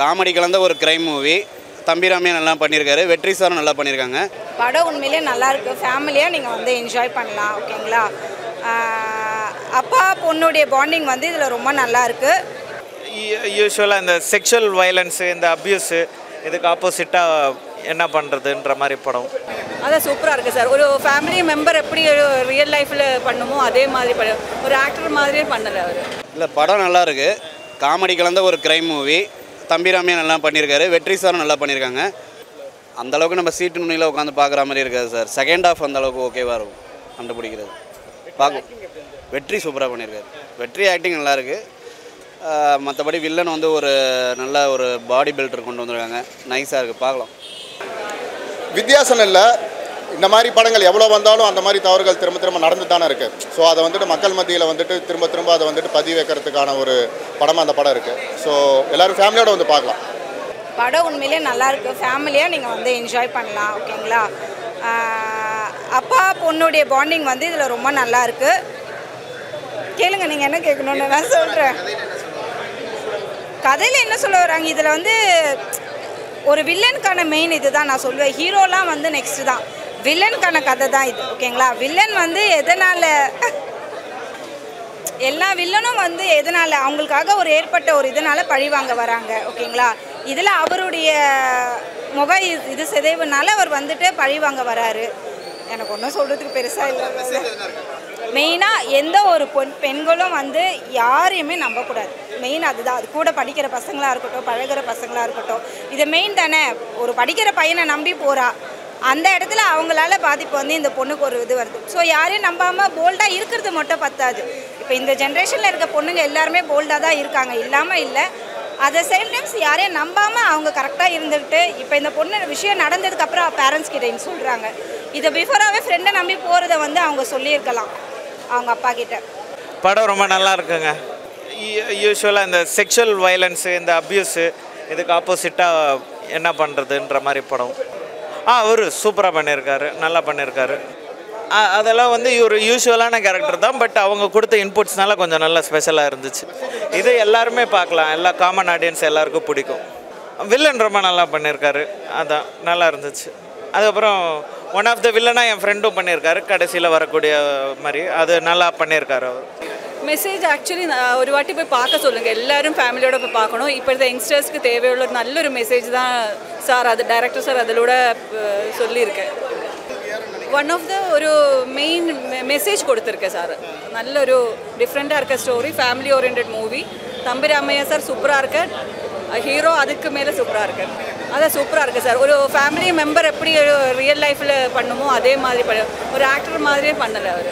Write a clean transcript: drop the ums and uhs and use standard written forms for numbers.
Comedy கலந்த ஒரு crime movie. Thambi Ramaiah நல்லா பண்ணியிருக்காரு, வெற்றி சாரும் நல்லா பண்ணியிருக்காங்க. படம் உண்மையிலேயே நல்லாயிருக்கு. ஃபேமிலியாக நீங்கள் வந்து என்ஜாய் பண்ணலாம். ஓகேங்களா? அப்பா பொண்ணுடைய பாண்டிங் வந்து இதில் ரொம்ப நல்லாயிருக்கு. யூஸ்வலாக இந்த செக்ஷுவல் வயலன்ஸு, இந்த அப்யூஸு, இதுக்கு ஆப்போசிட்டாக என்ன பண்ணுறதுன்ற மாதிரி படம். அதான் சூப்பராக இருக்குது சார். ஒரு ஃபேமிலி மெம்பர் எப்படி ரியல் லைஃப்பில் பண்ணுமோ அதே மாதிரி ஒரு ஆக்டர் மாதிரியே பண்ணலை அவர். இல்லை, படம் நல்லா இருக்குது. காமெடி கலந்த ஒரு கிரைம் மூவி. தம்பிராமையா நல்லா பண்ணியிருக்காரு, வெற்றி சாரும் நல்லா பண்ணியிருக்காங்க. அந்தளவுக்கு நம்ம சீட்டு நுனியில் உட்காந்து பார்க்குற மாதிரி இருக்காது சார். செகண்ட் ஹாஃப் அந்தளவுக்கு ஓகேவாக இருக்கும் கண்டுபிடிக்கிறது. பார்க்கும் வெற்றி சூப்பராக பண்ணியிருக்காரு. வெற்றி ஆக்டிங் நல்லாயிருக்கு. மற்றபடி வில்லன் வந்து ஒரு நல்ல ஒரு பாடி பில்டர் கொண்டு வந்திருக்காங்க. நைஸாக இருக்குது, பார்க்கலாம். வித்தியாசம் இல்லை. இந்த மாதிரி படங்கள் எவ்வளோ வந்தாலும் அந்த மாதிரி தவறுகள் திரும்ப திரும்ப நடந்து தானே இருக்குது. ஸோ அதை வந்துட்டு மக்கள் மத்தியில் வந்துட்டு திரும்ப திரும்ப அதை வந்துட்டு பதிவு வைக்கிறதுக்கான ஒரு படமாக அந்த படம் இருக்குது. ஸோ எல்லோரும் ஃபேமிலியோடு வந்து பார்க்கலாம். படம் உண்மையிலேயே நல்லாயிருக்கு. ஃபேமிலியாக நீங்கள் வந்து என்ஜாய் பண்ணலாம். ஓகேங்களா? அப்பா பொண்ணுடைய பாண்டிங் வந்து இதில் ரொம்ப நல்லாயிருக்கு. கேளுங்க, நீங்கள் என்ன கேட்கணுன்னு நான் சொல்கிறேன். கதையில் என்ன சொல்ல வராங்க, இதில் வந்து ஒரு வில்லனுக்கான மெயின் இது தான் நான் சொல்லுவேன். ஹீரோலாம் வந்து நெக்ஸ்ட்டு தான். வில்லனுக்கான கதை தான் இது. ஓகேங்களா? வில்லன் வந்து எதனால், எல்லா வில்லனும் வந்து எதனால் அவங்களுக்காக ஒரு ஏற்பட்ட ஒரு இதனால் பழிவாங்க வராங்க. ஓகேங்களா? இதில் அவருடைய முக இது சிதைவுனால அவர் வந்துட்டு பழிவாங்க வராரு. எனக்கு ஒன்றும் சொல்கிறதுக்கு பெருசாக இல்லை. மெயினாக எந்த ஒரு பெண்களும் வந்து யாரையுமே நம்பக்கூடாது. மெயின் அதுதான். அது கூட படிக்கிற பசங்களாக இருக்கட்டும், பழகிற பசங்களாக இருக்கட்டும், இது மெயின் தானே. ஒரு படிக்கிற பையனை நம்பி போகிறா, அந்த இடத்துல அவங்களால பாதிப்பு வந்து இந்த பொண்ணுக்கு ஒரு இது வருது. ஸோ யாரையும் நம்பாமல் போல்டாக இருக்கிறது மட்டும் பத்தாது. இப்போ இந்த ஜென்ரேஷனில் இருக்க பொண்ணுங்க எல்லாருமே போல்டாக தான் இருக்காங்க, இல்லாமல் இல்லை. அட் த சேம் டைம்ஸ் யாரையும் நம்பாமல் அவங்க கரெக்டாக இருந்துக்கிட்டு, இப்போ இந்த பொண்ணு விஷயம் நடந்ததுக்கப்புறம் பேரண்ட்ஸ் கிட்ட சொல்கிறாங்க. இதை பிஃபோராகவே ஃப்ரெண்டை நம்பி போகிறத வந்து அவங்க சொல்லியிருக்கலாம் அவங்க அப்பா கிட்ட. படம் ரொம்ப நல்லா இருக்குங்க. யூஸ்வலாக இந்த செக்ஷுவல் வயலன்ஸு, இந்த அப்யூஸு, இதுக்கு ஆப்போசிட்டாக என்ன பண்ணுறதுன்ற மாதிரி படம். அவர் சூப்பராக பண்ணியிருக்காரு, நல்லா பண்ணியிருக்காரு. அதெல்லாம் வந்து ஒரு யூஸ்வலான கேரக்டர் தான். பட் அவங்க கொடுத்த இன்புட்ஸ்னால கொஞ்சம் நல்லா ஸ்பெஷலாக இருந்துச்சு. இது எல்லாருமே பார்க்கலாம், எல்லா காமன் ஆடியன்ஸ் எல்லாருக்கும் பிடிக்கும். வில்லன் ரொம்ப நல்லா பண்ணியிருக்காரு, அதான் நல்லா இருந்துச்சு. அதுக்கப்புறம் ஒன் ஆஃப் த வில்லனாக என் ஃப்ரெண்டும் பண்ணியிருக்காரு, கடைசியில் வரக்கூடிய மாதிரி. அது நல்லா பண்ணியிருக்காரு அவர். மெசேஜ் ஆக்சுவலி ஒரு வாட்டி போய் பார்க்க சொல்லுங்கள். எல்லோரும் ஃபேமிலியோட போய் பார்க்கணும். இப்போ இந்த யங்ஸ்டர்ஸ்க்கு தேவையுள்ள ஒரு நல்ல ஒரு மெசேஜ் தான் சார், அது டைரக்டர் சார் அதிலோட சொல்லியிருக்கேன். ஒன் ஆஃப் த ஒரு மெயின் மெசேஜ் கொடுத்துருக்கேன் சார். நல்ல ஒரு டிஃப்ரெண்ட்டாக இருக்க story, family orient movie. Thambi Ramaiah sir சூப்பராக இருக்க, ஹீரோ அதுக்கு மேலே சூப்பராக இருக்கு. அதான் சூப்பராக இருக்குது சார். ஒரு ஃபேமிலி மெம்பர் எப்படி ரியல் லைஃப்பில் பண்ணுமோ அதே மாதிரி ஒரு ஆக்டர் மாதிரியே பண்ணலை அவர்.